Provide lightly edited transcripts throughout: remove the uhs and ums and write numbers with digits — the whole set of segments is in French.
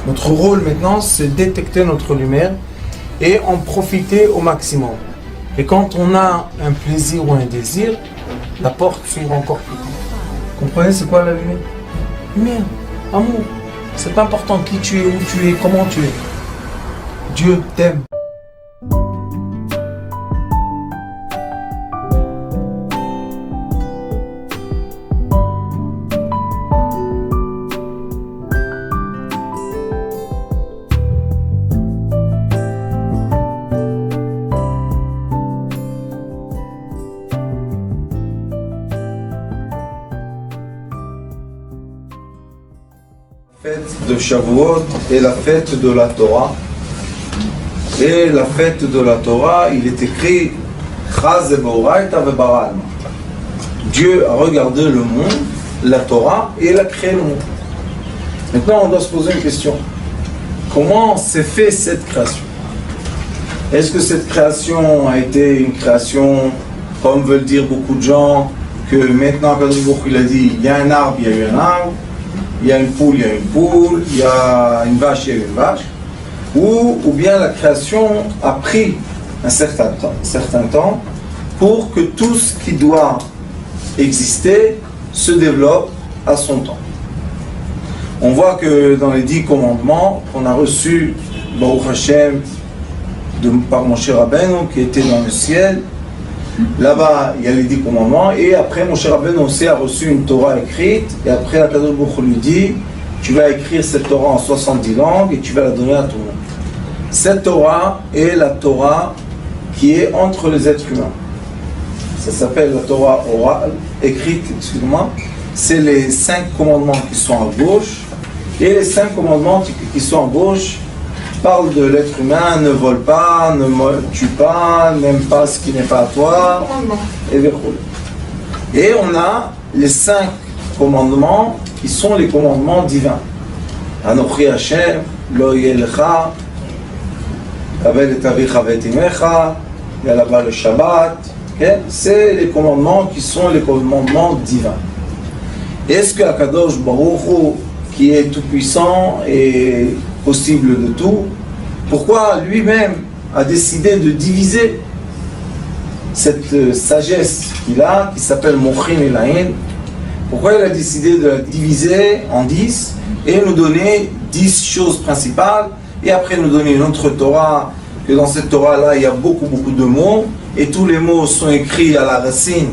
Notre rôle maintenant, c'est détecter notre lumière et en profiter au maximum. Et quand on a un plaisir ou un désir, la porte s'ouvre encore plus tard. Comprenez, c'est quoi la lumière? Lumière, amour. C'est pas important qui tu es, où tu es, comment tu es. Dieu t'aime. Fête de Shavuot et la fête de la Torah. Et la fête de la Torah, il est écrit Chaz Beoraita Ve'bara Alma. Dieu a regardé le monde, la Torah, et il a créé le monde. Maintenant, on doit se poser une question. Comment s'est fait cette création? Est-ce que cette création a été une création, comme veulent dire beaucoup de gens, que maintenant, quand il a dit, il y a un arbre, il y a eu un arbre, il y a une poule, il y a une poule, il y a une vache, il y a une vache, ou bien la création a pris un certain temps pour que tout ce qui doit exister se développe à son temps. On voit que dans les 10 commandements qu'on a reçus, Baruch Hashem, par Moshe Rabbeinu qui était dans le ciel, là-bas il y a les 10 commandements, et après Moshe Rabbeinu aussi a reçu une Torah écrite, et après la Kadosh Baruch Hu lui dit, tu vas écrire cette Torah en 70 langues et tu vas la donner à tout le monde. Cette Torah est la Torah qui est entre les êtres humains. Ça s'appelle la Torah orale, écrite, excuse-moi. C'est les 5 commandements qui sont à gauche, et les 5 commandements qui sont à gauche parlent de l'être humain: ne vole pas, ne tue pas, n'aime pas ce qui n'est pas à toi, et on a les 5 commandements qui sont les commandements divins. Anochi Hashem, lo yelecha, kavel et avicha v'et imecha, il y a là-bas le Shabbat. Okay? C'est les commandements qui sont les commandements divins. Est-ce que Akadosh Baruch Hu, qui est tout puissant et possible de tout, pourquoi lui-même a décidé de diviser cette sagesse qu'il a, qui s'appelle Mochin et Laïn? Pourquoi il a décidé de la diviser en 10 et nous donner 10 choses principales, et après nous donner une autre Torah, que dans cette Torah-là il y a beaucoup de mots, et tous les mots sont écrits à la racine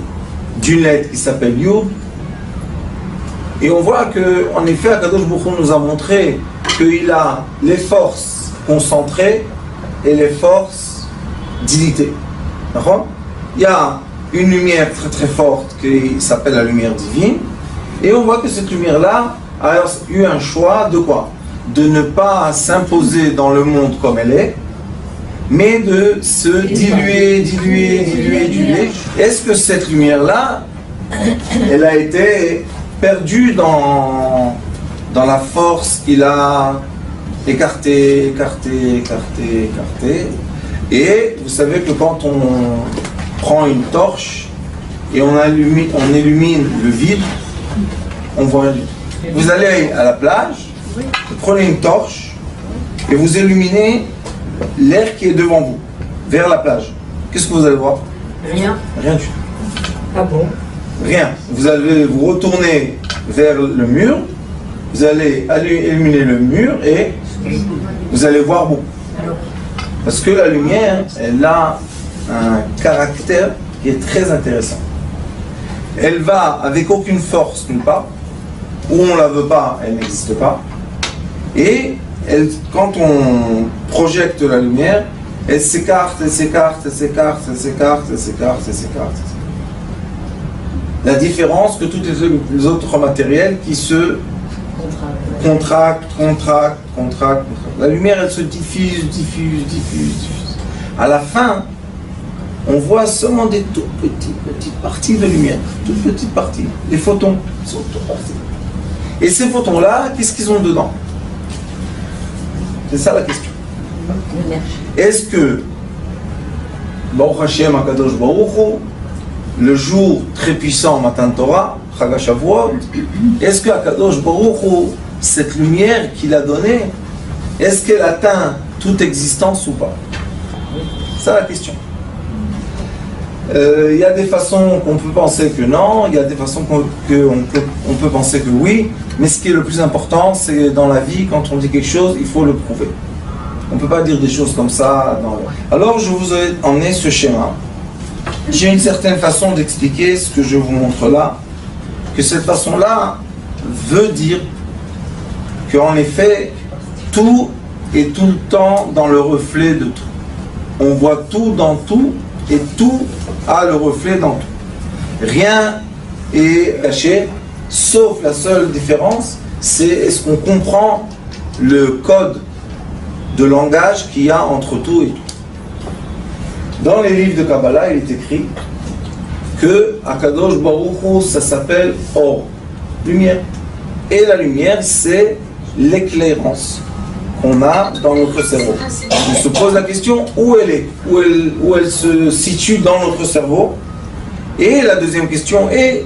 d'une lettre qui s'appelle Yud. Et on voit que, en effet, Akadosh Baruch Hu nous a montré qu'il a les forces concentrées et les forces dilitées. D'accord? Il y a une lumière très forte qui s'appelle la lumière divine, et on voit que cette lumière-là a eu un choix de quoi? De ne pas s'imposer dans le monde comme elle est, mais de se diluer. Est-ce que cette lumière-là, elle a été perdue dans la force qu'il a écarté, et vous savez que quand on prend une torche et on illumine le vide, on voit rien du tout. Vous allez à la plage, vous prenez une torche et vous illuminez l'air qui est devant vous, vers la plage. Qu'est-ce que vous allez voir? Rien. Rien du tout. Ah bon? Rien. Vous allez vous retourner vers le mur, vous allez illuminer le mur et vous allez voir beaucoup. Parce que la lumière, elle a un caractère qui est très intéressant. Elle va avec aucune force nulle part, où on ne la veut pas, elle n'existe pas. Et quand on projette la lumière, elle s'écarte. La différence que tous les autres matériels qui se contractent. La lumière, elle se diffuse. À la fin, on voit seulement des toutes petites parties de lumière, toutes petites parties. Les photons sont toutes parties. Et ces photons-là, qu'est-ce qu'ils ont dedans? C'est ça la question. Est-ce que Baruch Hashem Akadosh Baruch Hu, le jour très puissant Matan Torah, Chag Shavuot, est-ce que Akadosh Baruch Hu, cette lumière qu'il a donnée, est-ce qu'elle atteint toute existence ou pas? C'est la question. Il y a des façons qu'on peut penser que non, il y a des façons qu'on peut penser que oui, mais ce qui est le plus important, c'est dans la vie, quand on dit quelque chose, il faut le prouver. On ne peut pas dire des choses comme ça. Alors je vous ai emmené ce schéma. J'ai une certaine façon d'expliquer ce que je vous montre là, que cette façon-là veut dire qu'en effet, tout est tout le temps dans le reflet de tout. On voit tout dans tout, et tout a le reflet dans tout. Rien est caché, sauf la seule différence, c'est est-ce qu'on comprend le code de langage qu'il y a entre tout et tout. Dans les livres de Kabbalah, il est écrit que Akadosh Baruch Hu, ça s'appelle Or, lumière. Et la lumière, c'est l'éclairance qu'on a dans notre cerveau. On se pose la question où elle est, où elle se situe dans notre cerveau. Et la deuxième question est,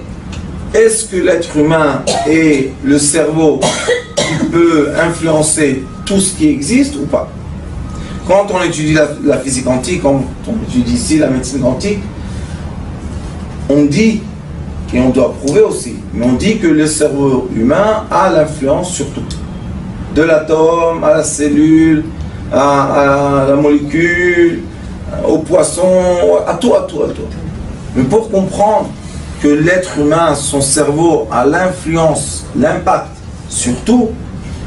est-ce que l'être humain et le cerveau peut influencer tout ce qui existe ou pas? Quand on étudie la physique quantique, quand on étudie ici la médecine quantique, on dit, et on doit prouver aussi, mais on dit que le cerveau humain a l'influence sur tout. De l'atome à la cellule, à la molécule, au poisson, à tout. Mais pour comprendre que l'être humain, son cerveau a l'influence, l'impact sur tout,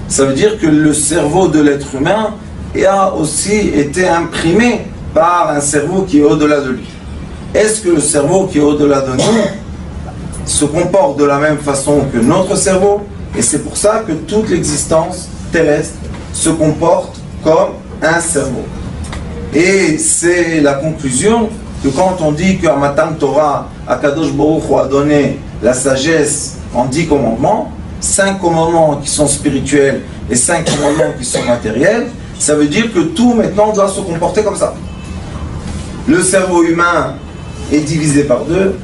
ça veut dire que le cerveau de l'être humain a aussi été imprimé par un cerveau qui est au-delà de lui. Est-ce que le cerveau qui est au-delà de nous se comporte de la même façon que notre cerveau? Et c'est pour ça que toute l'existence terrestre se comporte comme un cerveau. Et c'est la conclusion que quand on dit qu'à Matan Torah, Akadosh Baruch Hu a donné la sagesse en 10 commandements, 5 commandements qui sont spirituels et 5 commandements qui sont matériels, ça veut dire que tout maintenant doit se comporter comme ça. Le cerveau humain est divisé par deux,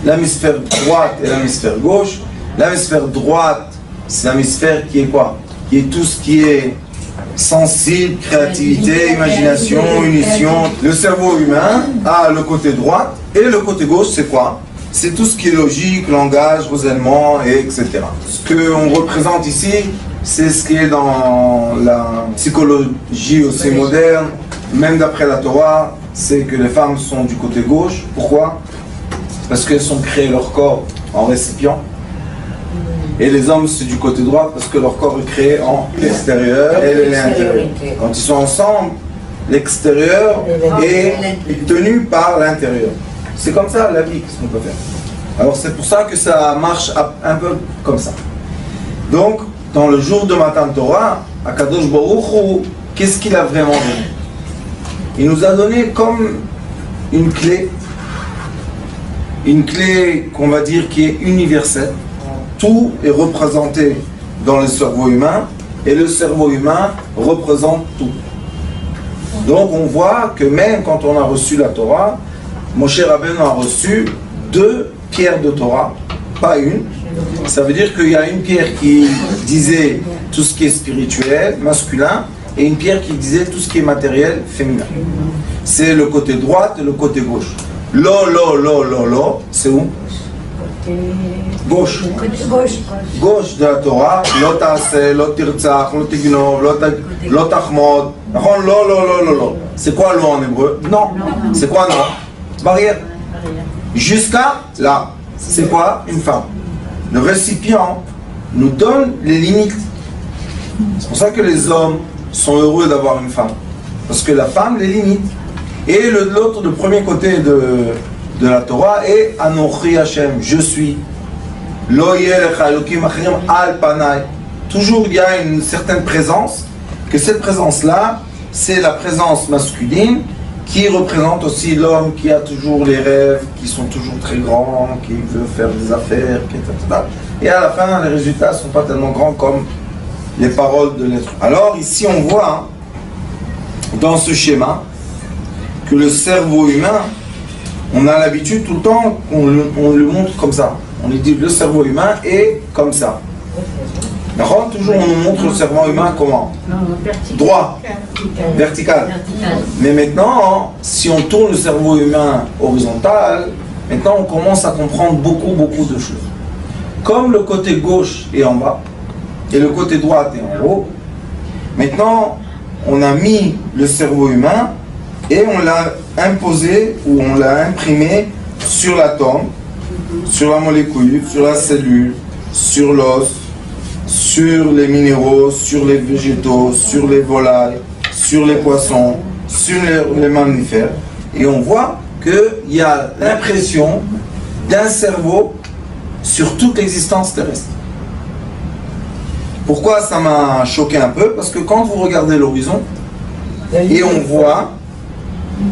l'hémisphère droite et l'hémisphère gauche. L'hémisphère droite, c'est l'hémisphère qui est quoi? Qui est tout ce qui est sensible, créativité, imagination, unition. Le cerveau humain a le côté droit et le côté gauche, c'est quoi? C'est tout ce qui est logique, langage, raisonnement, et etc. Ce qu'on représente ici, c'est ce qui est dans la psychologie aussi moderne, même d'après la Torah, c'est que les femmes sont du côté gauche. Pourquoi? Parce qu'elles ont créé leur corps en récipient. Et les hommes, c'est du côté droit parce que leur corps est créé en extérieur et l'intérieur. Quand ils sont ensemble, l'extérieur est tenu par l'intérieur. C'est comme ça la vie, qu'est-ce qu'on peut faire? Alors c'est pour ça que ça marche un peu comme ça. Donc, dans le jour de Matan Torah, Akadosh Baruch Hu, qu'est-ce qu'il a vraiment donné? Il nous a donné comme une clé qu'on va dire qui est universelle. Tout est représenté dans le cerveau humain et le cerveau humain représente tout. Donc on voit que même quand on a reçu la Torah, Moshe Rabbeinu a reçu 2 pierres de Torah, pas une. Ça veut dire qu'il y a une pierre qui disait tout ce qui est spirituel, masculin, et une pierre qui disait tout ce qui est matériel, féminin. C'est le côté droit et le côté gauche. Lo, c'est où? Gauche. Gauche de la Torah. Lo ta'aseh, lo tirtzach, lo tignov, lo tachmod. Lo. C'est quoi lo en hébreu? Non. C'est quoi non? Barrière. Jusqu'à là. C'est quoi une femme? Le récipient nous donne les limites. C'est pour ça que les hommes sont heureux d'avoir une femme. Parce que la femme les limite. Et l'autre, le premier côté de la Torah est Anochi Hashem, je suis. Lo yelecha elokim achirim al panai. Toujours il y a une certaine présence, que cette présence-là, c'est la présence masculine qui représente aussi l'homme qui a toujours les rêves, qui sont toujours très grands, qui veut faire des affaires, etc. Et à la fin, les résultats ne sont pas tellement grands comme les paroles de l'être. Alors ici, on voit dans ce schéma que le cerveau humain, on a l'habitude tout le temps qu'on le montre comme ça. On lui dit le cerveau humain est comme ça. Toujours on nous montre le cerveau humain comment? Droit, vertical. Mais maintenant, si on tourne le cerveau humain horizontal, maintenant on commence à comprendre beaucoup de choses. Comme le côté gauche est en bas et le côté droit est en haut, maintenant on a mis le cerveau humain et on l'a imposé ou on l'a imprimé sur l'atome, sur la molécule, sur la cellule, sur l'os, sur les minéraux, sur les végétaux, sur les volailles, sur les poissons, sur les mammifères. Et on voit qu'il y a l'impression d'un cerveau sur toute l'existence terrestre. Pourquoi ça m'a choqué un peu? Parce que quand vous regardez l'horizon, et on voit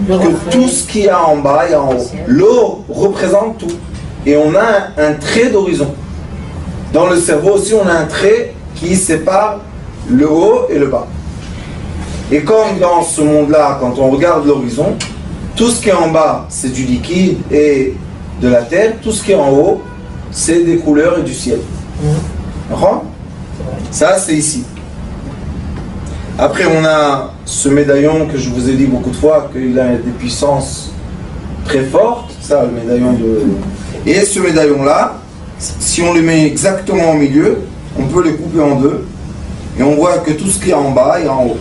que tout ce qu'il y a en bas et en haut, l'eau représente tout. Et on a un trait d'horizon. Dans le cerveau aussi, on a un trait qui sépare le haut et le bas. Et comme dans ce monde-là, quand on regarde l'horizon, tout ce qui est en bas, c'est du liquide et de la terre. Tout ce qui est en haut, c'est des couleurs et du ciel. D'accord? Ça, c'est ici. Après, on a ce médaillon que je vous ai dit beaucoup de fois, qu'il a des puissances très fortes. Ça, le médaillon de... Et ce médaillon-là, si on le met exactement au milieu, on peut le couper en deux. Et on voit que tout ce qui est en bas est en haut.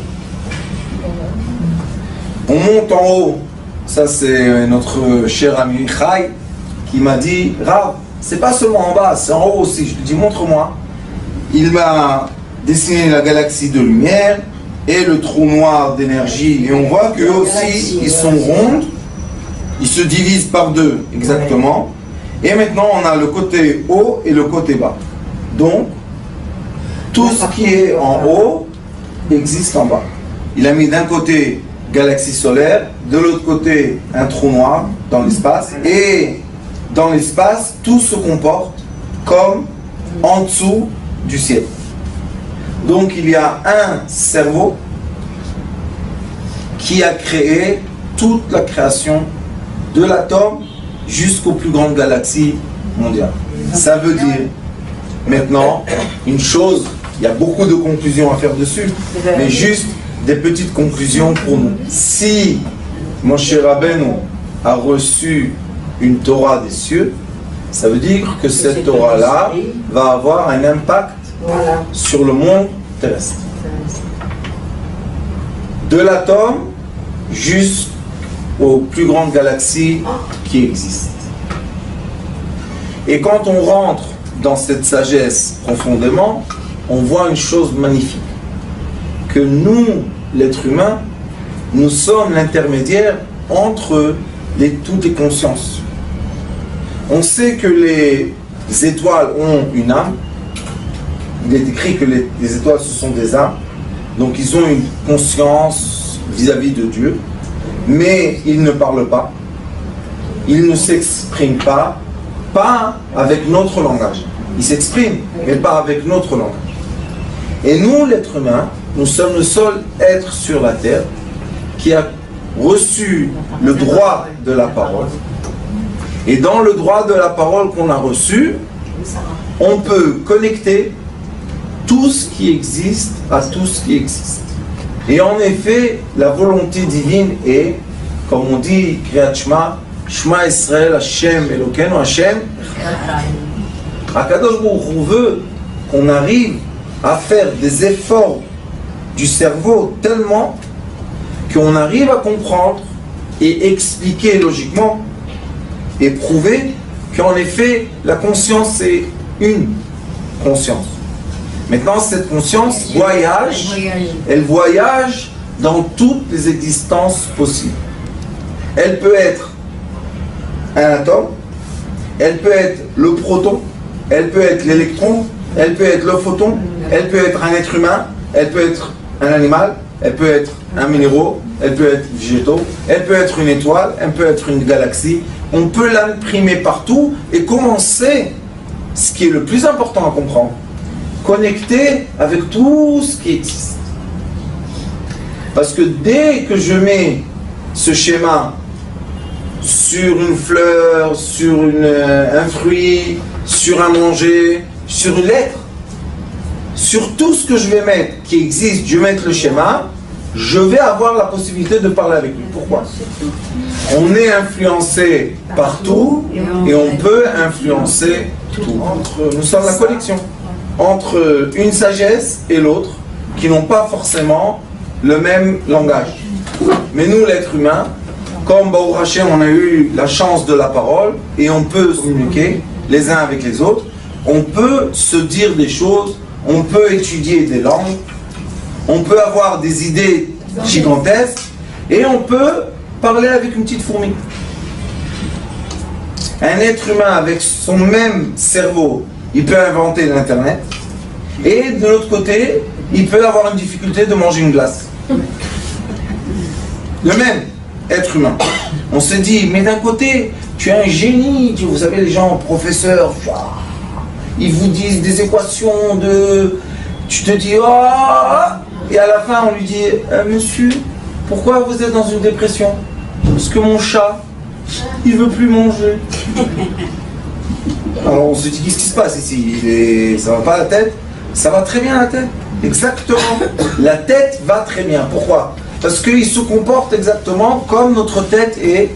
On monte en haut. Ça, c'est notre cher ami Chai qui m'a dit, Rav, c'est pas seulement en bas, c'est en haut aussi. Je lui dis, montre-moi. Il m'a dessiné la galaxie de lumière et le trou noir d'énergie. Et on voit qu'eux aussi, ils sont ronds. Ils se divisent par deux, exactement. Et maintenant, on a le côté haut et le côté bas. Donc, tout ce qui est en haut existe en bas. Il a mis d'un côté galaxie solaire, de l'autre côté un trou noir dans l'espace. Et dans l'espace, tout se comporte comme en dessous du ciel. Donc, il y a un cerveau qui a créé toute la création de l'atome jusqu'aux plus grandes galaxies mondiales. Ça veut dire, maintenant, une chose, il y a beaucoup de conclusions à faire dessus, mais juste des petites conclusions pour nous. Si Moshe Rabbeinu a reçu une Torah des cieux, ça veut dire que cette Torah-là va avoir un impact sur le monde terrestre. De l'atome jusqu'aux plus grandes galaxies qui existent. Et quand on rentre dans cette sagesse profondément, on voit une chose magnifique. Que nous, l'être humain, nous sommes l'intermédiaire entre toutes les consciences. On sait que les étoiles ont une âme. Il est écrit que les étoiles, ce sont des âmes. Donc ils ont une conscience vis-à-vis de Dieu. Mais ils ne parlent pas. Ils ne s'expriment pas avec notre langage. Ils s'expriment, mais pas avec notre langage. Et nous, l'être humain, nous sommes le seul être sur la terre qui a reçu le droit de la parole. Et dans le droit de la parole qu'on a reçu, on peut connecter tout ce qui existe à tout ce qui existe. Et en effet, la volonté divine est, comme on dit, Kriyat Shema, Shema Israël, Hashem Elokeinu, Hashem. Akadosh Baruch Hu veut qu'on arrive à faire des efforts du cerveau tellement qu'on arrive à comprendre et expliquer logiquement et prouver qu'en effet la conscience est une conscience. Maintenant cette conscience elle voyage dans toutes les existences possibles. Elle peut être un atome, elle peut être le proton, elle peut être l'électron, elle peut être le photon, elle peut être un être humain, elle peut être un animal, elle peut être un minéraux, elle peut être végétaux, elle peut être une étoile, elle peut être une galaxie. On peut l'imprimer partout et commencer, ce qui est le plus important à comprendre, connecter avec tout ce qui existe. Parce que dès que je mets ce schéma sur une fleur, sur un fruit, sur un manger, sur une lettre, sur tout ce que je vais mettre qui existe, je vais mettre le schéma, je vais avoir la possibilité de parler avec lui. Pourquoi? On est influencé par tout et on peut influencer tout. Nous sommes la connexion entre une sagesse et l'autre qui n'ont pas forcément le même langage. Mais nous, l'être humain, comme Baruch Hashem, on a eu la chance de la parole et on peut se communiquer les uns avec les autres, on peut se dire des choses, on peut étudier des langues, on peut avoir des idées gigantesques et on peut parler avec une petite fourmi. Un être humain avec son même cerveau, il peut inventer l'Internet et de l'autre côté, il peut avoir une difficulté de manger une glace. Le même être humain. On se dit, mais d'un côté, tu es un génie, vous savez, les gens, professeurs, ils vous disent des équations de... Tu te dis, oh, et à la fin, on lui dit, monsieur, pourquoi vous êtes dans une dépression? Parce que mon chat, il veut plus manger. Alors on se dit, qu'est-ce qui se passe ici? Ça va pas la tête? Ça va très bien la tête. Exactement. La tête va très bien. Pourquoi? Parce qu'il se comporte exactement comme notre tête est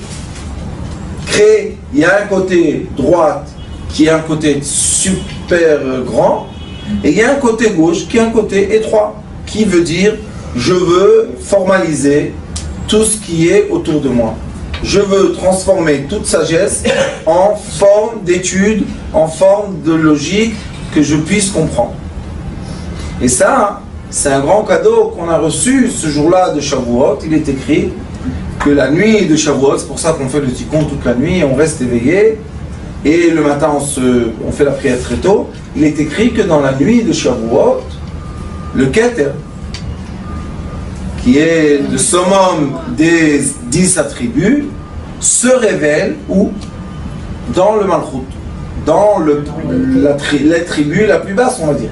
créée. Il y a un côté droite qui est un côté super grand et il y a un côté gauche qui est un côté étroit qui veut dire je veux formaliser tout ce qui est autour de moi. Je veux transformer toute sagesse en forme d'étude, en forme de logique que je puisse comprendre. Et ça, c'est un grand cadeau qu'on a reçu ce jour-là de Shavuot. Il est écrit que la nuit de Shavuot, c'est pour ça qu'on fait le tikkun toute la nuit, on reste éveillé, et le matin on fait la prière très tôt. Il est écrit que dans la nuit de Shavuot, le Keter, qui est le summum des 10 attributs, se révèle où? Dans le Malchut, dans l'attribut la plus basse, on va dire.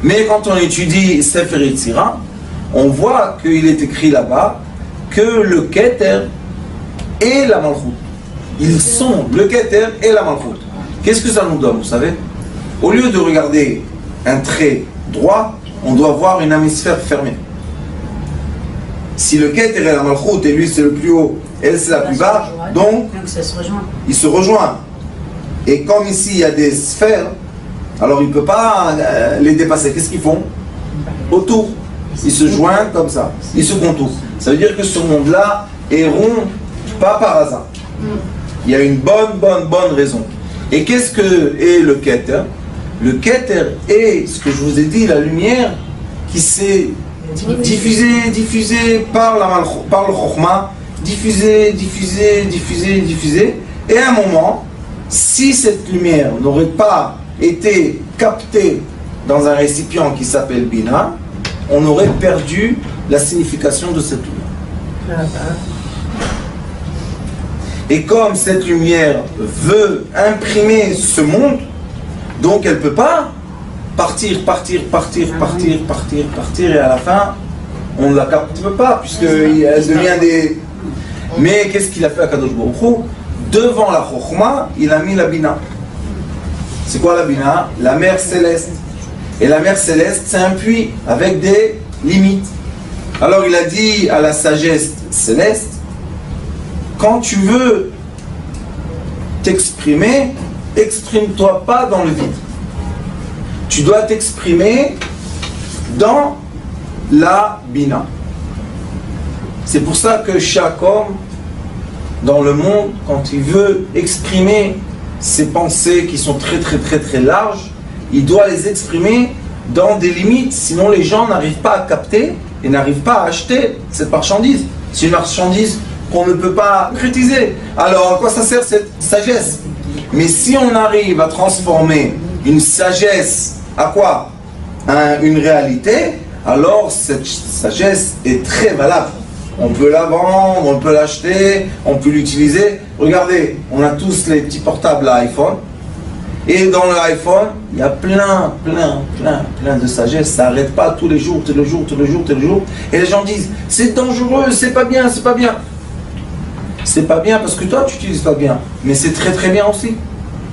Mais quand on étudie Sefer Yetzira, on voit qu'il est écrit là-bas que le Keter et la Malchut, ils sont le Keter et la Malchut. Qu'est-ce que ça nous donne, vous savez? Au lieu de regarder un trait droit, on doit voir une hémisphère fermée. Si le Keter et la Malchut, et lui c'est le plus haut, elle c'est la plus basse, donc ils se rejoignent. Et comme ici il y a des sphères, alors il ne peut pas les dépasser. Qu'est-ce qu'ils font? Autour. Ils se joignent comme ça. Ils se contournent. Ça veut dire que ce monde-là est rond, pas par hasard. Il y a une bonne raison. Et qu'est-ce que est le Keter? Le Keter est, ce que je vous ai dit, la lumière qui s'est diffusée par le Chokhmah, diffusée. Et à un moment, si cette lumière n'aurait pas été capté dans un récipient qui s'appelle Bina, on aurait perdu la signification de cette lumière. Et comme cette lumière veut imprimer ce monde, donc elle ne peut pas partir, et à la fin, on ne la capte pas, puisqu'elle devient des... Mais qu'est-ce qu'il a fait à Kadosh Baruch Hu? Devant la Chokhmah, il a mis la Bina. C'est quoi la Bina? La mer céleste. Et la mer céleste, c'est un puits avec des limites. Alors il a dit à la sagesse céleste, quand tu veux t'exprimer, exprime-toi pas dans le vide. Tu dois t'exprimer dans la Bina. C'est pour ça que chaque homme dans le monde, quand il veut exprimer ses pensées qui sont très larges, il doit les exprimer dans des limites, sinon les gens n'arrivent pas à capter et n'arrivent pas à acheter cette marchandise. C'est une marchandise qu'on ne peut pas critiquer. Alors à quoi ça sert cette sagesse? Mais si on arrive à transformer une sagesse à quoi? Une réalité, alors cette sagesse est très valable. On peut la vendre, on peut l'acheter, on peut l'utiliser. Regardez, on a tous les petits portables à iPhone. Et dans l'iPhone, il y a plein de sagesse. Ça n'arrête pas tous les jours. Et les gens disent, c'est dangereux, c'est pas bien. C'est pas bien parce que toi, tu n'utilises pas bien. Mais c'est très bien aussi.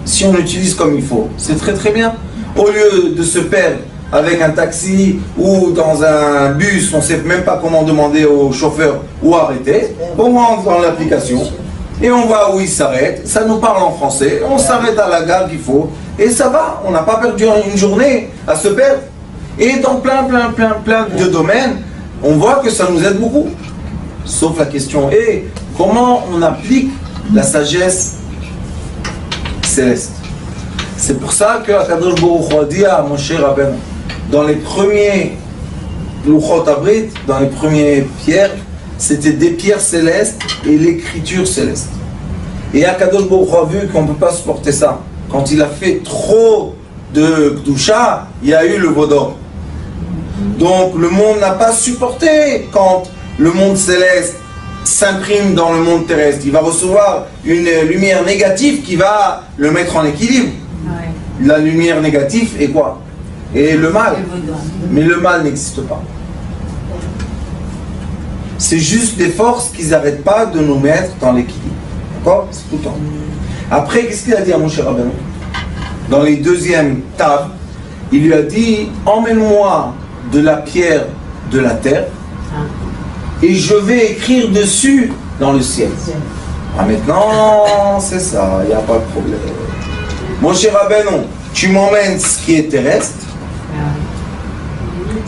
Si on l'utilise comme il faut, c'est très bien. Au lieu de se perdre avec un taxi ou dans un bus, on ne sait même pas comment demander au chauffeur où arrêter. On rentre dans l'application et on voit où il s'arrête. Ça nous parle en français. On s'arrête à la gare qu'il faut et ça va. On n'a pas perdu une journée à se perdre. Et dans plein de domaines, on voit que ça nous aide beaucoup. Sauf la question est comment on applique la sagesse céleste. C'est pour ça que Akadosh Baruch Hu a dit à Moshe Rabbeinu, dans les premiers Luchot Abrit, dans les premières pierres, c'était des pierres célestes et l'écriture céleste. Et Akadosh Baruch Hu a vu qu'on ne peut pas supporter ça. Quand il a fait trop de Kedusha, il y a eu le Vaudor. Donc le monde n'a pas supporté quand le monde céleste s'imprime dans le monde terrestre. Il va recevoir une lumière négative qui va le mettre en équilibre. Ouais. La lumière négative est quoi? Et le mal. Mais le mal n'existe pas. C'est juste des forces qui n'arrêtent pas de nous mettre dans l'équilibre. D'accord? C'est tout le temps. Après, qu'est-ce qu'il a dit à Moshe Rabbeinu? Dans les deuxièmes tables, il lui a dit, emmène-moi de la pierre de la terre et je vais écrire dessus dans le ciel. Ah, maintenant, c'est ça, il n'y a pas de problème. Moshe Rabbeinu, tu m'emmènes ce qui est terrestre,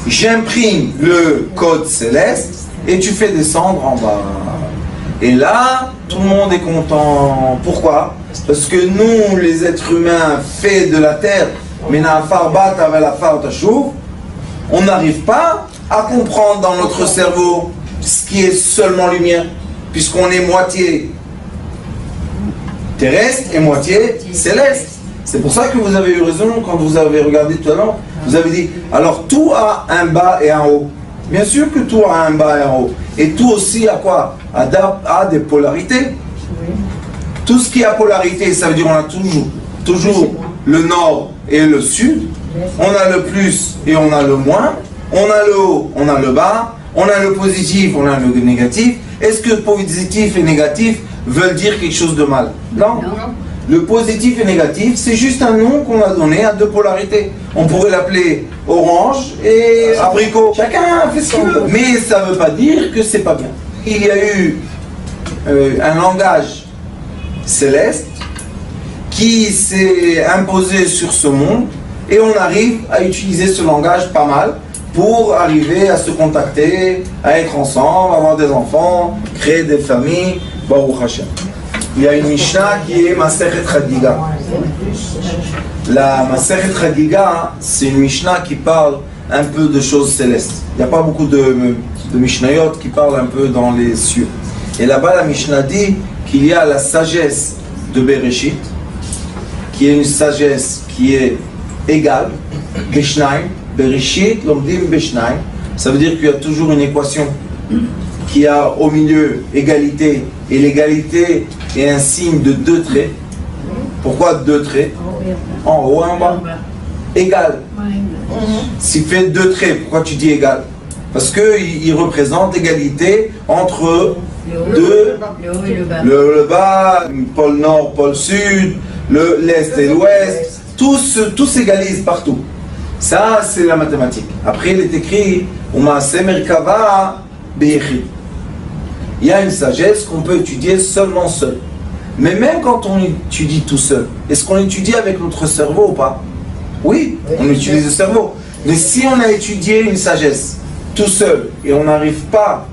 j'imprime le code céleste et tu fais descendre en bas. Et là, tout le monde est content. Pourquoi? Parce que nous, les êtres humains faits de la terre, on n'arrive pas à comprendre dans notre cerveau ce qui est seulement lumière, puisqu'on est moitié terrestre et moitié céleste. C'est pour ça que vous avez eu raison quand vous avez regardé tout à l'heure. Vous avez dit, alors tout a un bas et un haut. Bien sûr que tout a un bas et un haut. Et tout aussi a quoi? A des polarités. Tout ce qui a polarité, ça veut dire on a toujours le nord et le sud. On a le plus et on a le moins. On a le haut, on a le bas. On a le positif, on a le négatif. Est-ce que positif et négatif veulent dire quelque chose de mal? Non. Le positif et négatif, c'est juste un nom qu'on a donné à deux polarités. On pourrait l'appeler orange et abricot. Chacun fait ce qu'il veut. Mais ça ne veut pas dire que c'est pas bien. Il y a eu un langage céleste qui s'est imposé sur ce monde et on arrive à utiliser ce langage pas mal pour arriver à se contacter, à être ensemble, avoir des enfants, créer des familles. Baruch Hashem. Il y a une Mishnah qui est Masechet Chagiga. La Masechet Chagiga, c'est une Mishnah qui parle un peu de choses célestes. Il n'y a pas beaucoup de Mishnayot qui parlent un peu dans les cieux. Et là-bas, la Mishnah dit qu'il y a la sagesse de Bereshit, qui est une sagesse qui est égale, Beshnaim, Bereshit, l'omdim Beshnaim. Ça veut dire qu'il y a toujours une équation qui a au milieu égalité, et l'égalité est un signe de deux traits. Pourquoi deux traits? En haut et en bas. Égal. S'il fait deux traits, pourquoi tu dis égal? Parce qu'il représente égalité entre le bas, pôle nord, pôle sud, l'est et l'ouest. Tout s'égalise partout. Ça, c'est la mathématique. Après, il est écrit U'maaseh merkava beyechid. Il y a une sagesse qu'on peut étudier seulement seul. Mais même quand on étudie tout seul, est-ce qu'on étudie avec notre cerveau ou pas? Oui, on utilise le cerveau. Mais si on a étudié une sagesse tout seul et on n'arrive pas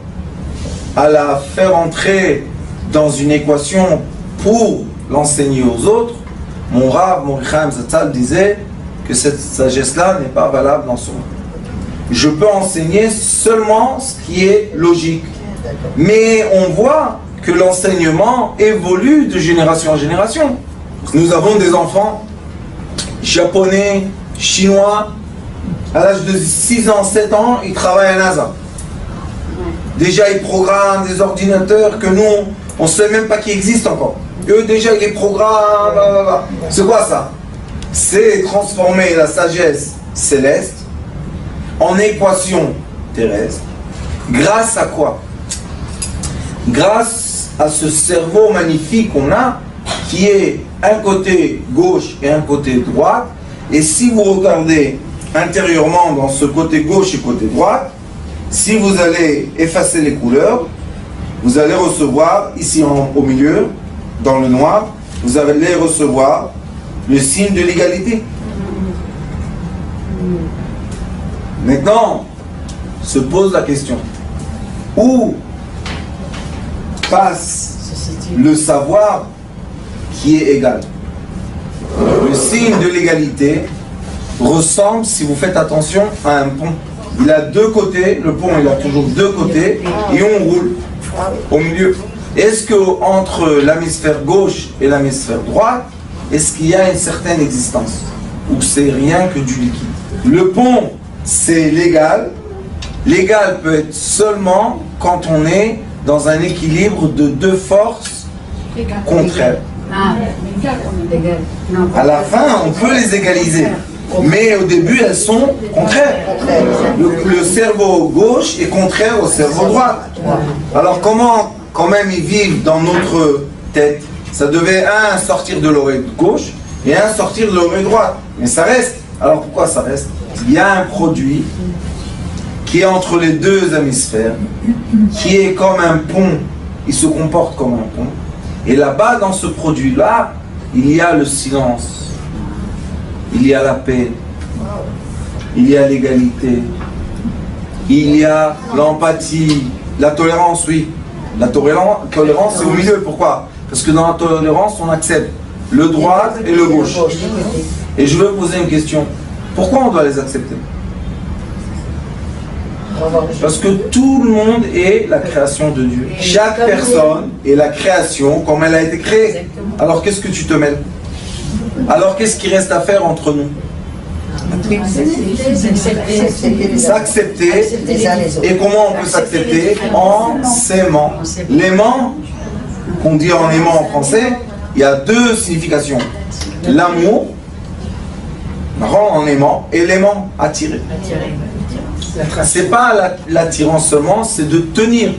à la faire entrer dans une équation pour l'enseigner aux autres, mon Rav, Mordechai Chaim Zatzal disait que cette sagesse-là n'est pas valable dans ce monde. Je peux enseigner seulement ce qui est logique. Mais on voit que l'enseignement évolue de génération en génération. Nous avons des enfants japonais, chinois, à l'âge de 6 ans, 7 ans, ils travaillent à NASA. Déjà, ils programment des ordinateurs que nous, on ne sait même pas qu'ils existent encore. Eux, déjà, ils les programment. C'est quoi ça? C'est transformer la sagesse céleste en équation terrestre. Grâce à quoi? Grâce à ce cerveau magnifique qu'on a, qui est un côté gauche et un côté droite. Et si vous regardez intérieurement dans ce côté gauche et côté droite, si vous allez effacer les couleurs, vous allez recevoir ici au milieu, dans le noir, vous allez recevoir le signe de l'égalité. Maintenant, se pose la question, où passe le savoir qui est égal? Le signe de l'égalité ressemble, si vous faites attention, à un pont. Il a deux côtés, le pont il a toujours deux côtés, et on roule au milieu. Est-ce qu'entre l'hémisphère gauche et l'hémisphère droite, est-ce qu'il y a une certaine existence? Ou c'est rien que du liquide? Le pont, c'est l'égal. L'égal peut être seulement quand on est dans un équilibre de deux forces contraires. À la fin, on peut les égaliser. Mais au début, elles sont contraires. Le cerveau gauche est contraire au cerveau droit. Alors comment, quand même, ils vivent dans notre tête? Ça devait un sortir de l'oreille gauche et un sortir de l'oreille droite. Mais ça reste. Alors pourquoi ça reste? Il y a un produit qui est entre les deux hémisphères, qui est comme un pont. Il se comporte comme un pont. Et là-bas, dans ce produit-là, il y a le silence. Il y a la paix, il y a l'égalité, il y a l'empathie, la tolérance, oui. La tolérance, c'est au milieu. Pourquoi? Parce que dans la tolérance, on accepte le droit et le gauche. Et je veux poser une question. Pourquoi on doit les accepter? Parce que tout le monde est la création de Dieu. Chaque personne est la création comme elle a été créée. Alors qu'est-ce que tu te mêles? Alors qu'est-ce qui reste à faire entre nous? S'accepter. Et comment on peut s'accepter? En s'aimant. L'aimant, qu'on dit en aimant en français, il y a deux significations. L'amour, en aimant, et l'aimant, attirer. C'est pas l'attirance seulement, c'est de tenir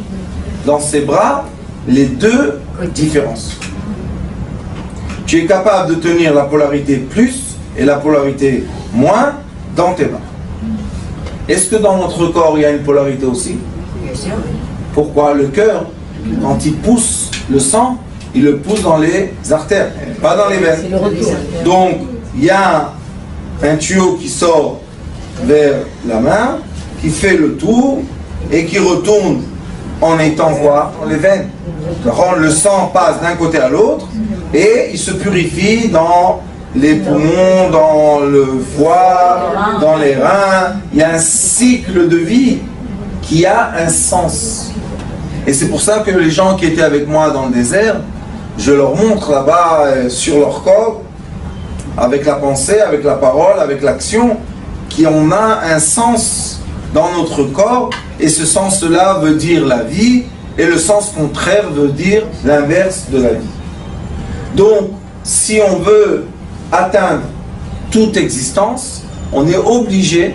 dans ses bras les deux différences. Tu es capable de tenir la polarité plus et la polarité moins dans tes mains. Est-ce que dans notre corps il y a une polarité aussi? Pourquoi? Le cœur, quand il pousse le sang, il le pousse dans les artères, pas dans les veines. Donc il y a un tuyau qui sort vers la main, qui fait le tour et qui retourne en étant quoi? Dans les veines. Le sang passe d'un côté à l'autre et il se purifie dans les poumons, dans le foie, dans les reins. Il y a un cycle de vie qui a un sens. Et c'est pour ça que les gens qui étaient avec moi dans le désert, je leur montre là-bas sur leur corps, avec la pensée, avec la parole, avec l'action, qu'on a un sens dans notre corps, et ce sens-là veut dire la vie, et le sens contraire veut dire l'inverse de la vie. Donc, si on veut atteindre toute existence, on est obligé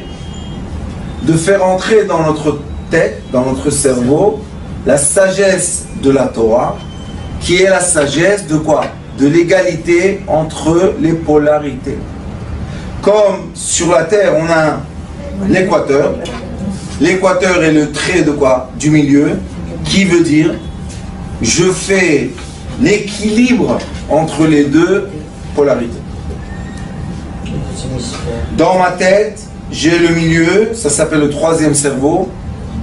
de faire entrer dans notre tête, dans notre cerveau, la sagesse de la Torah, qui est la sagesse de quoi? De l'égalité entre les polarités. Comme sur la Terre, on a l'équateur. L'équateur est le trait de quoi? Du milieu, qui veut dire je fais l'équilibre entre les deux polarités. Dans ma tête, j'ai le milieu, ça s'appelle le troisième cerveau,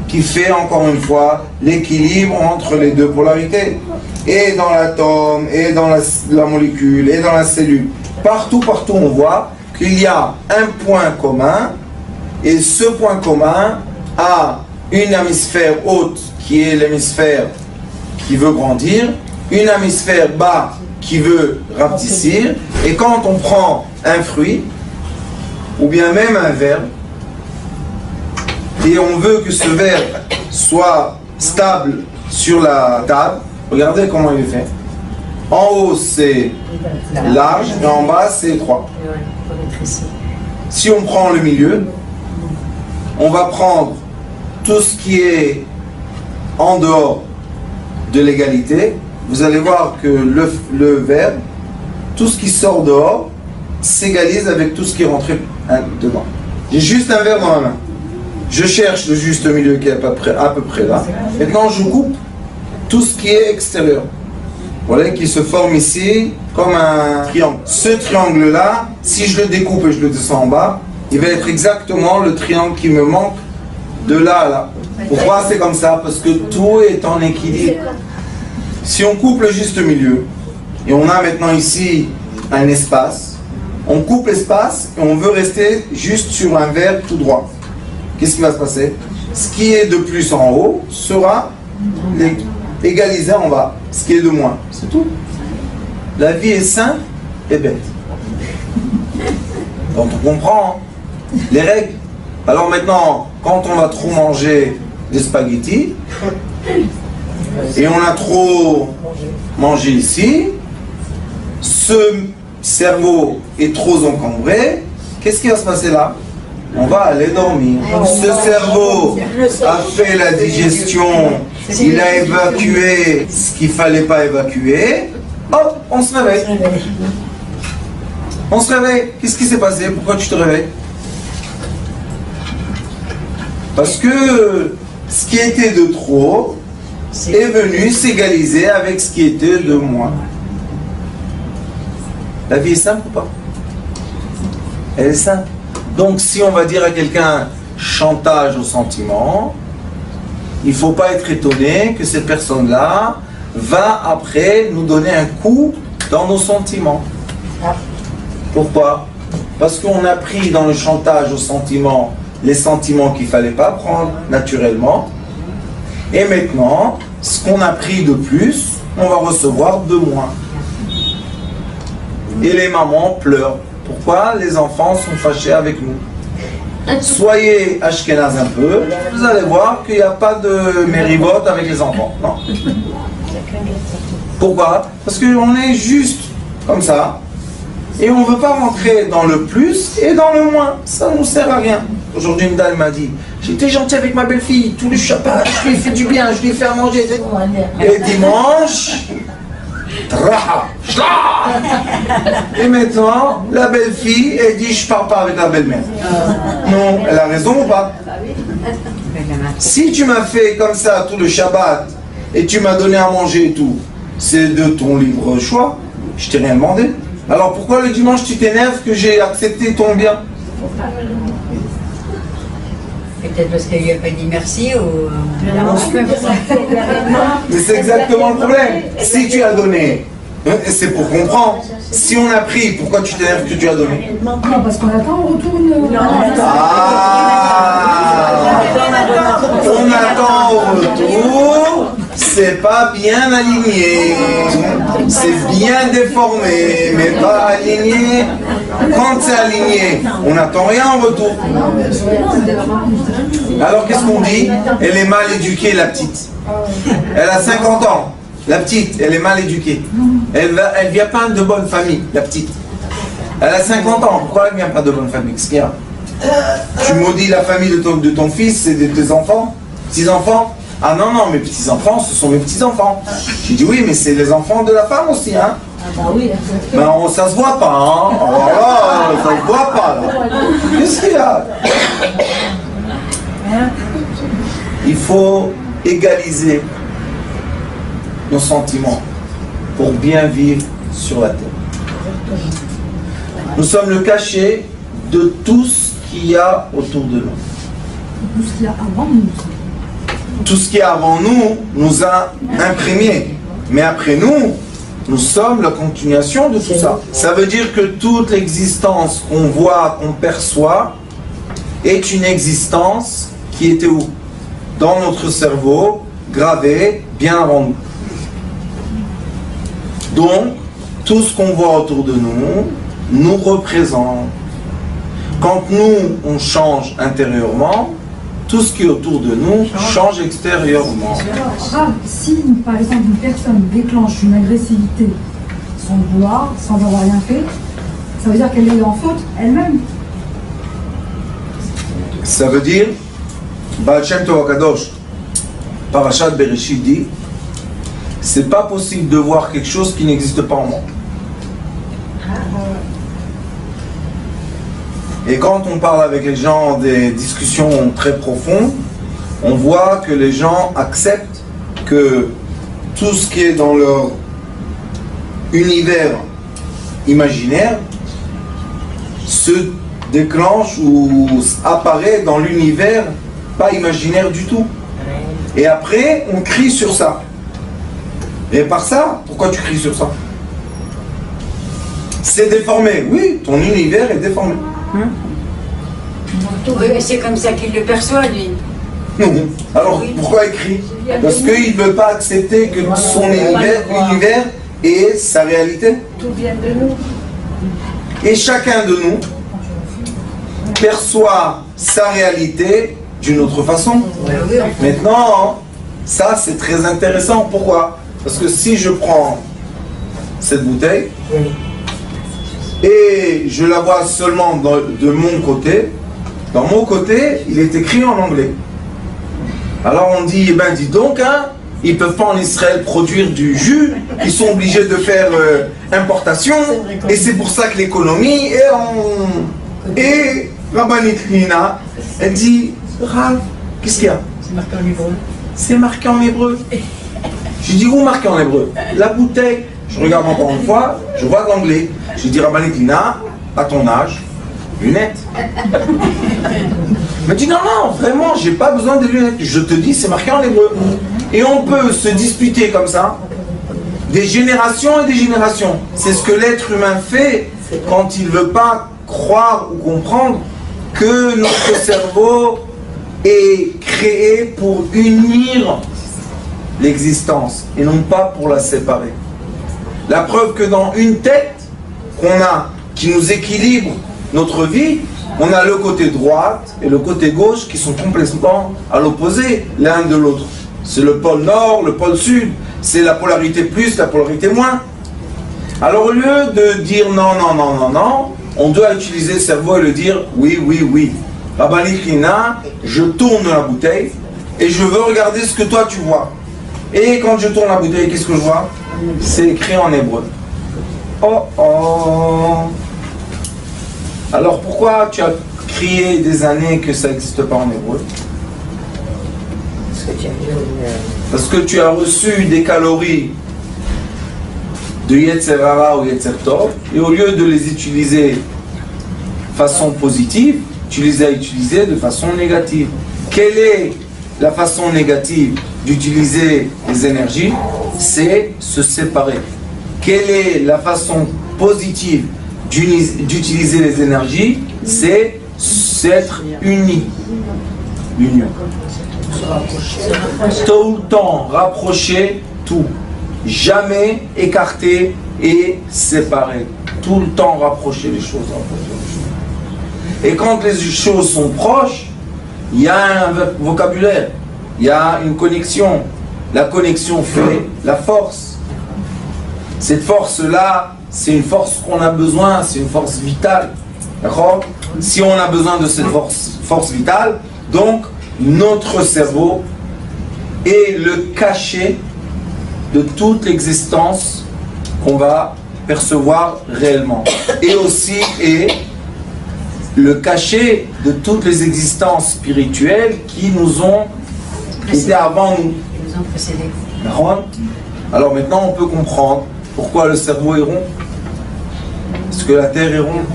qui fait encore une fois l'équilibre entre les deux polarités. Et dans l'atome, et dans la molécule, et dans la cellule. Partout on voit qu'il y a un point commun, et ce point commun a une hémisphère haute qui est l'hémisphère qui veut grandir, une hémisphère bas qui veut rapetissir, et quand on prend un fruit, ou bien même un verbe, et on veut que ce verbe soit stable sur la table, regardez comment il est fait. En haut c'est large, et en bas c'est étroit. Si on prend le milieu, on va prendre tout ce qui est en dehors de l'égalité. Vous allez voir que le verbe, tout ce qui sort dehors, s'égalise avec tout ce qui est rentré dedans. J'ai juste un verre dans la main. Je cherche le juste milieu qui est à peu près là. Maintenant, je coupe tout ce qui est extérieur. Voilà, qui se forme ici comme un triangle. Ce triangle-là, si je le découpe et je le descends en bas, il va être exactement le triangle qui me manque de là à là. Pourquoi c'est comme ça? Parce que tout est en équilibre. Si on coupe le juste milieu, et on a maintenant ici un espace, on coupe l'espace et on veut rester juste sur un verre tout droit. Qu'est-ce qui va se passer? Ce qui est de plus en haut sera égalisé en bas. Ce qui est de moins. C'est tout. La vie est simple et bête. Donc on comprend hein, les règles. Alors maintenant, quand on va trop manger des spaghettis, et on a trop mangé ici, ce cerveau est trop encombré, qu'est-ce qui va se passer là? On va aller dormir. Ce cerveau a fait la digestion, il a évacué ce qu'il ne fallait pas évacuer, hop, on se réveille. On se réveille. Qu'est-ce qui s'est passé? Pourquoi tu te réveilles? Parce que ce qui était de trop est venu s'égaliser avec ce qui était de moins. La vie est simple ou pas? Elle est simple. Donc si on va dire à quelqu'un chantage au sentiment, il ne faut pas être étonné que cette personne-là va après nous donner un coup dans nos sentiments. Pourquoi? Parce qu'on a pris dans le chantage au sentiment les sentiments qu'il ne fallait pas prendre naturellement. Et maintenant, ce qu'on a pris de plus, on va recevoir de moins. Et les mamans pleurent. Pourquoi? Les enfants sont fâchés avec nous. Soyez ashkénazes un peu, vous allez voir qu'il n'y a pas de mérivote avec les enfants. Non. Pourquoi? Parce qu'on est juste comme ça. Et on ne veut pas rentrer dans le plus et dans le moins. Ça ne nous sert à rien. Aujourd'hui, une dame m'a dit, j'étais gentil avec ma belle-fille, tous les Shabbat, je lui ai fait du bien, je lui ai fait à manger. Et dimanche, traha, et maintenant, la belle-fille, elle dit, je ne pars pas avec la belle-mère. Non, elle a raison ou pas? Si tu m'as fait comme ça tout le Shabbat, et tu m'as donné à manger et tout, c'est de ton libre choix, je t'ai rien demandé. Alors pourquoi le dimanche tu t'énerves que j'ai accepté ton bien? Peut-être parce qu'il n'a pas dit merci ou... Mais c'est exactement le problème. Si tu as donné, c'est pour comprendre. Si on a pris, pourquoi tu t'énerves que tu as donné? Non, parce qu'on attend, on retourne. On attend au retour, c'est pas bien aligné, c'est bien déformé, mais pas aligné. Quand c'est aligné, on n'attend rien en retour. Alors qu'est-ce qu'on dit? Elle est mal éduquée, la petite. Elle a 50 ans. La petite, elle est mal éduquée. Elle vient pas de bonne famille, la petite. Elle a 50 ans. Pourquoi elle vient pas de bonne famille? Qu'est-ce qu'il y a? Tu maudis la famille de ton fils et de tes enfants? Petits-enfants? Ah non, non, mes petits-enfants, ce sont mes petits-enfants. J'ai dit oui, mais c'est les enfants de la femme aussi, hein? Ah bah oui. Ben, ça se voit pas, hein? Oh là, ça se voit pas, là. Qu'est-ce qu'il y a? Il faut égaliser nos sentiments pour bien vivre sur la terre. Nous sommes le cachet de tout ce qu'il y a autour de nous. Tout ce qu'il y a avant nous. Tout ce qui est avant nous nous a imprégnés. Mais après nous, nous sommes la continuation de tout ça. Ça veut dire que toute l'existence qu'on voit, qu'on perçoit, est une existence qui était où? Dans notre cerveau, gravée bien avant nous. Donc, tout ce qu'on voit autour de nous, nous représente. Quand nous, on change intérieurement, tout ce qui est autour de nous change extérieurement. Si, par exemple, une personne déclenche une agressivité sans le vouloir, sans avoir rien fait, ça veut dire qu'elle est en faute elle-même. Ça veut dire, Baal Shem Tov HaKadosh, Parashat Bereshit dit, c'est pas possible de voir quelque chose qui n'existe pas en moi. Et quand on parle avec les gens des discussions très profondes, on voit que les gens acceptent que tout ce qui est dans leur univers imaginaire se déclenche ou apparaît dans l'univers pas imaginaire du tout. Et après, on crie sur ça. Et par ça, pourquoi tu cries sur ça? C'est déformé. Oui, ton univers est déformé. Oui, mais c'est comme ça qu'il le perçoit, lui. Alors, pourquoi il crie? Parce qu'il ne veut pas accepter que son univers est sa réalité. Tout vient de nous. Et chacun de nous perçoit sa réalité d'une autre façon. Maintenant, ça c'est très intéressant. Pourquoi? Parce que si je prends cette bouteille et je la vois seulement de mon côté, dans mon côté, il est écrit en anglais. Alors on dit, eh ben dis donc, hein, ils ne peuvent pas en Israël produire du jus, ils sont obligés de faire importation, et c'est pour ça que l'économie est en... Et Rabbanit Lina, elle dit, Rav, qu'est-ce qu'il y a? C'est marqué en hébreu. C'est marqué en hébreu. Je dis, où marqué en hébreu? La bouteille. Je regarde encore une fois, je vois de l'anglais. Je dis, Rabbanit Lina, à ton âge, lunettes. Elle me dit, non, non, vraiment, j'ai pas besoin de lunettes. Je te dis, c'est marqué en hébreu. Et on peut se disputer comme ça, des générations et des générations. C'est ce que l'être humain fait quand il ne veut pas croire ou comprendre que notre cerveau est créé pour unir l'existence et non pas pour la séparer. La preuve que dans une tête qu'on a, qui nous équilibre notre vie, on a le côté droite et le côté gauche qui sont complètement à l'opposé l'un de l'autre. C'est le pôle nord, le pôle sud, c'est la polarité plus, la polarité moins. Alors au lieu de dire non, non, non, non, non, on doit utiliser le cerveau et le dire oui, oui, oui. Rabbanit Lina, je tourne la bouteille et je veux regarder ce que toi tu vois. Et quand je tourne la bouteille, qu'est-ce que je vois? C'est écrit en hébreu. Oh oh. Alors pourquoi tu as crié des années que ça n'existe pas en hébreu? Parce que tu as reçu des calories de Yetzer Hara ou Yetzer Tov, et au lieu de les utiliser de façon positive, tu les as utilisées de façon négative. Quelle est la façon négative d'utiliser les énergies? C'est se séparer. Quelle est la façon positive d'utiliser les énergies? C'est s'être unis. L'union. Tout le temps rapprocher tout. Jamais écarter et séparer. Tout le temps rapprocher les choses. Et quand les choses sont proches, il y a un vocabulaire, il y a une connexion. La connexion fait la force. Cette force-là, c'est une force qu'on a besoin, c'est une force vitale. D'accord? Si on a besoin de cette force vitale, donc notre cerveau est le cachet de toute l'existence qu'on va percevoir réellement. Et aussi est le cachet de toutes les existences spirituelles qui nous ont été avant nous. Ils nous ont précédés. Alors maintenant on peut comprendre pourquoi le cerveau est rond. Parce que la Terre est ronde.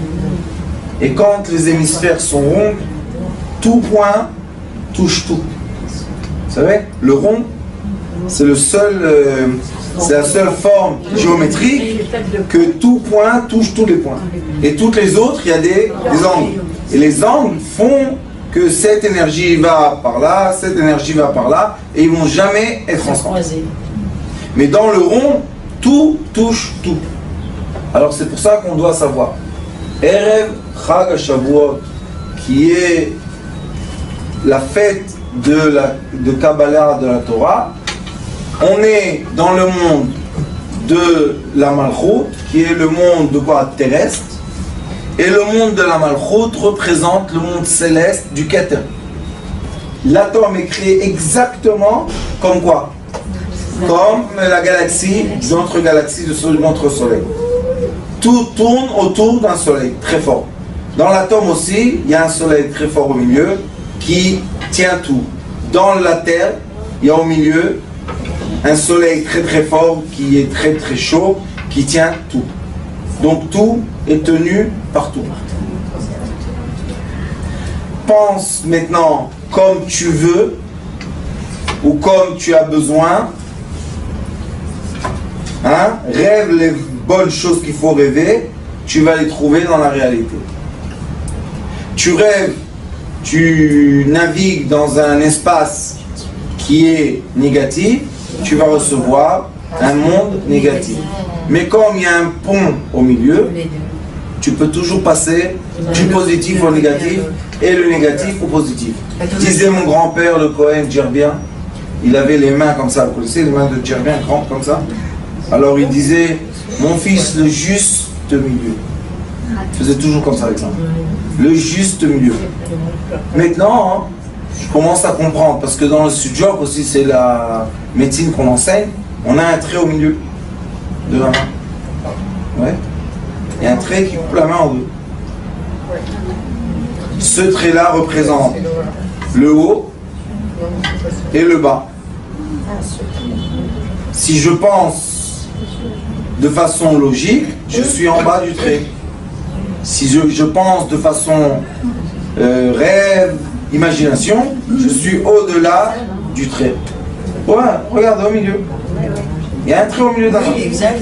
Et quand les hémisphères sont ronds, tout point touche tout. Vous savez, le rond, c'est la seule forme géométrique que tout point touche tous les points. Et toutes les autres, il y a des angles. Et les angles font que cette énergie va par là, cette énergie va par là, et ils ne vont jamais être ensemble. Mais dans le rond, tout touche tout. Alors c'est pour ça qu'on doit savoir. Erev Chag HaShavuot, qui est la fête de Kabbalah de la Torah, on est dans le monde de la Malchut, qui est le monde de quoi terrestre, et le monde de la Malchut représente le monde céleste du Keter. L'atome est créé exactement comme quoi? Comme la galaxie, notre galaxie de notre soleil. Tout tourne autour d'un soleil très fort. Dans l'atome aussi, il y a un soleil très fort au milieu qui tient tout. Dans la Terre, il y a au milieu un soleil très très fort qui est très très chaud, qui tient tout. Donc tout est tenu par tout. Pense maintenant comme tu veux ou comme tu as besoin. Hein? Rêve les bonnes choses qu'il faut rêver, tu vas les trouver dans la réalité. Tu rêves, tu navigues dans un espace qui est négatif, tu vas recevoir un monde négatif. Mais comme il y a un pont au milieu, tu peux toujours passer du positif au négatif et le négatif au positif. Disait mon grand-père, le Cohen Djerbien, il avait les mains comme ça, vous connaissez les mains de Djerbien, grandes comme ça. Alors il disait, mon fils, le juste milieu. Il faisait toujours comme ça avec ça. Le juste milieu. Maintenant, je commence à comprendre, parce que dans le sudjok aussi, c'est la médecine qu'on enseigne, on a un trait au milieu de la main. Ouais. Il y a un trait qui coupe la main en deux. Ce trait-là représente le haut et le bas. Si je pense de façon logique, je suis en bas du trait. Si je pense de façon rêve, imagination, je suis au-delà du trait. Ouais, regarde au milieu. Il y a un trait au milieu de la main. Exact.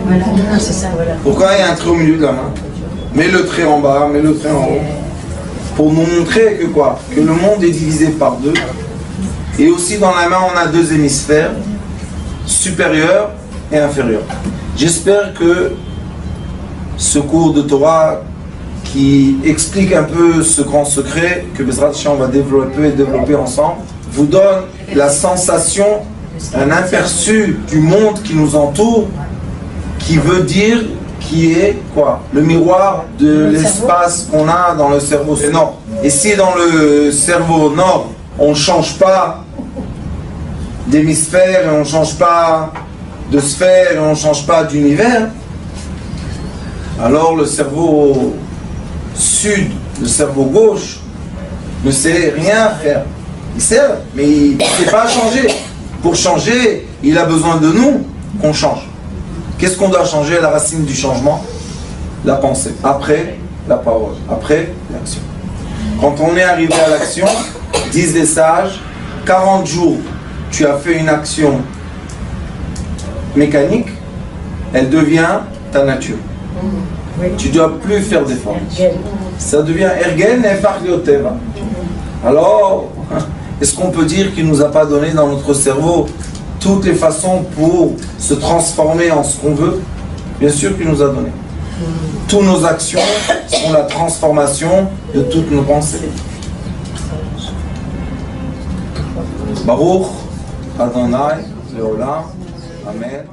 Voilà, c'est ça, voilà. Pourquoi il y a un trait au milieu de la main? Mets le trait en bas, mets le trait en haut. Pour nous montrer que quoi? Que le monde est divisé par deux. Et aussi dans la main, on a deux hémisphères, supérieur et inférieur. J'espère que ce cours de Torah qui explique un peu ce grand secret que Bezrat Hashem va développer ensemble, vous donne la sensation, un aperçu du monde qui nous entoure, qui veut dire qui est quoi? Le miroir de l'espace qu'on a dans le cerveau nord. Et si dans le cerveau nord, on ne change pas d'hémisphère, et on ne change pas de sphère, et on ne change pas d'univers, alors le cerveau sud, le cerveau gauche, ne sait rien faire. Il sait, mais il ne sait pas changer. Pour changer, il a besoin de nous qu'on change. Qu'est-ce qu'on doit changer? La racine du changement, la pensée. Après, la parole. Après, l'action. Quand on est arrivé à l'action, disent les sages, 40 jours, tu as fait une action mécanique, elle devient ta nature. Tu ne dois plus faire d'efforts. Ça devient ergen et farlioteva. Alors, est-ce qu'on peut dire qu'il ne nous a pas donné dans notre cerveau toutes les façons pour se transformer en ce qu'on veut? Bien sûr qu'il nous a donné. Toutes nos actions sont la transformation de toutes nos pensées. Baruch Adonai Leolam. Amen.